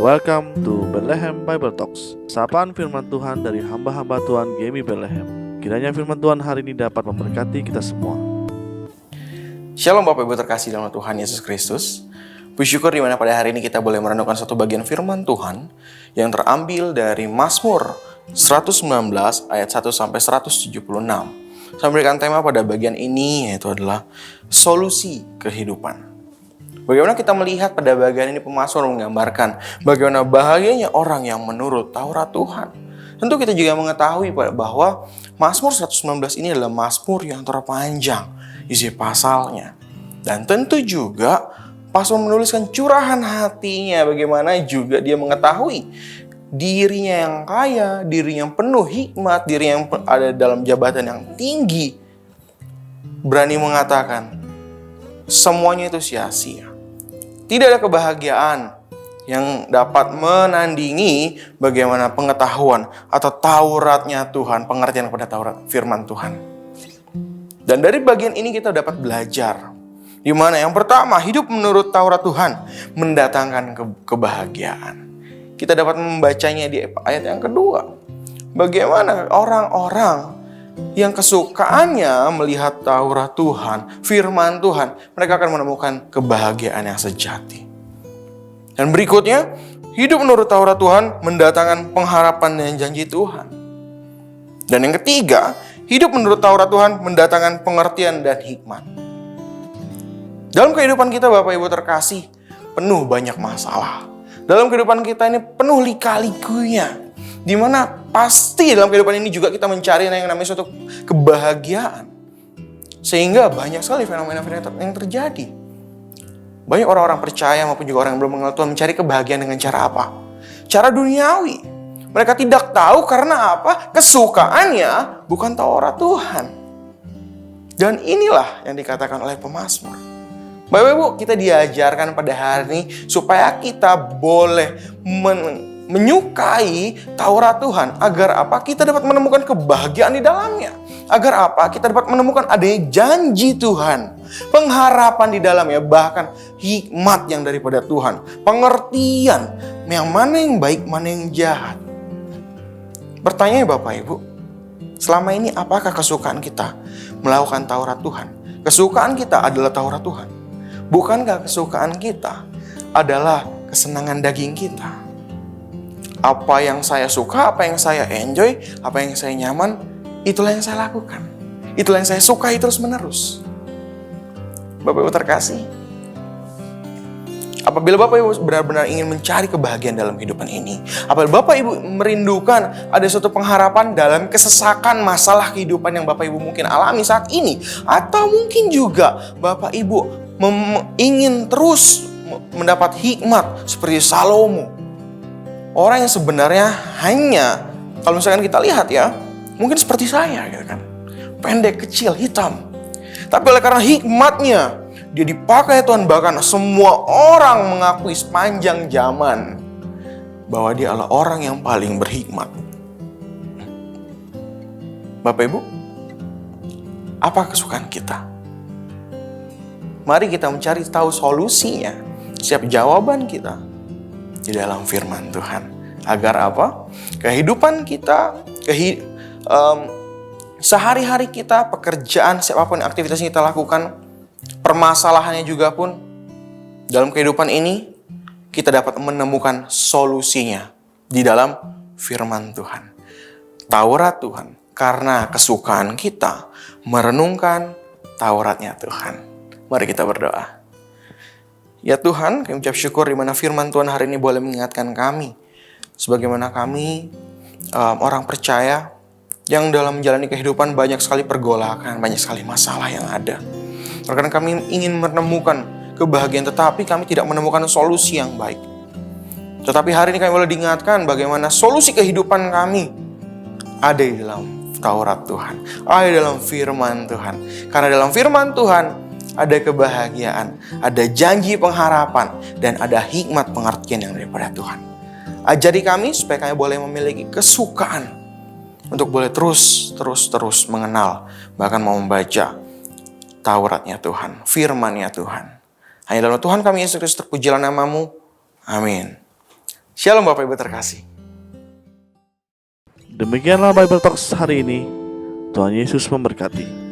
Welcome to Bethlehem Bible Talks. Sapaan firman Tuhan dari hamba-hamba Tuhan GMI Bethlehem. Kiranya firman Tuhan hari ini dapat memberkati kita semua. Shalom Bapak Ibu terkasih dalam Tuhan Yesus Kristus. Puji syukur dimana pada hari ini kita boleh merenungkan satu bagian firman Tuhan yang terambil dari Mazmur 119 ayat 1 sampai 176. Saya memberikan tema pada bagian ini yaitu adalah solusi kehidupan. Bagaimana kita melihat pada bagian ini pemazmur menggambarkan bagaimana bahagianya orang yang menurut Taurat Tuhan. Tentu kita juga mengetahui bahwa Mazmur 119 ini adalah Mazmur yang terpanjang isi pasalnya. Dan tentu juga Mazmur menuliskan curahan hatinya, bagaimana juga dia mengetahui dirinya yang kaya, dirinya yang penuh hikmat, dirinya yang ada dalam jabatan yang tinggi. Berani mengatakan semuanya itu sia-sia. Tidak ada kebahagiaan yang dapat menandingi bagaimana pengetahuan atau Tauratnya Tuhan, pengertian kepada Taurat, firman Tuhan. Dan dari bagian ini kita dapat belajar di mana yang pertama, hidup menurut Taurat Tuhan mendatangkan kebahagiaan. Kita dapat membacanya di ayat yang kedua. Bagaimana orang-orang yang kesukaannya melihat Taurat Tuhan, firman Tuhan, mereka akan menemukan kebahagiaan yang sejati. Dan berikutnya, hidup menurut Taurat Tuhan mendatangkan pengharapan dan janji Tuhan. Dan yang ketiga, hidup menurut Taurat Tuhan mendatangkan pengertian dan hikmat. Dalam kehidupan kita Bapak Ibu terkasih, penuh banyak masalah. Dalam kehidupan kita ini penuh lika-likunya. Di mana pasti dalam kehidupan ini juga kita mencari yang namanya suatu kebahagiaan. Sehingga banyak sekali fenomena-fenomena yang terjadi. Banyak orang-orang percaya maupun juga orang yang belum mengenal Tuhan mencari kebahagiaan dengan cara apa? Cara duniawi. Mereka tidak tahu karena apa? Kesukaannya bukan Taurat Tuhan. Dan inilah yang dikatakan oleh pemazmur. Bapak Ibu, kita diajarkan pada hari ini supaya kita boleh menyukai Taurat Tuhan. Agar apa? Kita dapat menemukan kebahagiaan di dalamnya. Agar apa? Kita dapat menemukan adanya janji Tuhan. Pengharapan di dalamnya. Bahkan hikmat yang daripada Tuhan. Pengertian. Yang mana yang baik, mana yang jahat. Pertanyaannya Bapak Ibu. Selama ini apakah kesukaan kita melakukan Taurat Tuhan? Kesukaan kita adalah Taurat Tuhan. Bukankah kesukaan kita adalah kesenangan daging kita? Apa yang saya suka, apa yang saya enjoy, apa yang saya nyaman, itulah yang saya lakukan. Itulah yang saya sukai terus-menerus. Bapak Ibu terkasih, apabila Bapak Ibu benar-benar ingin mencari kebahagiaan dalam kehidupan ini, apabila Bapak Ibu merindukan ada suatu pengharapan dalam kesesakan masalah kehidupan yang Bapak Ibu mungkin alami saat ini, atau mungkin juga Bapak Ibu ingin terus mendapat hikmat seperti Salomo, orang yang sebenarnya hanya, kalau misalkan kita lihat ya, mungkin seperti saya gitu kan, pendek, kecil, hitam. Tapi oleh karena hikmatnya, dia dipakai Tuhan, bahkan semua orang mengakui sepanjang zaman bahwa dia adalah orang yang paling berhikmat. Bapak Ibu, apa kesukaan kita? Mari kita mencari tahu solusinya, siap jawaban kita di dalam firman Tuhan. Agar apa? Kehidupan kita, sehari-hari kita, pekerjaan, siapapun aktivitas yang kita lakukan, permasalahannya juga pun, dalam kehidupan ini, kita dapat menemukan solusinya di dalam firman Tuhan. Taurat Tuhan, karena kesukaan kita merenungkan Tauratnya Tuhan. Mari kita berdoa. Ya Tuhan, kami ucap syukur di mana firman Tuhan hari ini boleh mengingatkan kami. Sebagaimana kami orang percaya yang dalam menjalani kehidupan banyak sekali pergolakan, banyak sekali masalah yang ada. Karena kami ingin menemukan kebahagiaan, tetapi kami tidak menemukan solusi yang baik. Tetapi hari ini kami boleh diingatkan bagaimana solusi kehidupan kami ada di dalam Taurat Tuhan, ada di dalam firman Tuhan. Karena dalam firman Tuhan ada kebahagiaan, ada janji pengharapan, dan ada hikmat pengertian yang daripada Tuhan. Ajari kami supaya kami boleh memiliki kesukaan untuk boleh terus mengenal, bahkan mau membaca Tauratnya Tuhan, firman-Nya Tuhan. Hanya dalam Tuhan kami Yesus Kristus terpujilah nama-Mu. Amin. Shalom Bapak Ibu terkasih. Demikianlah Bible Talks hari ini. Tuhan Yesus memberkati.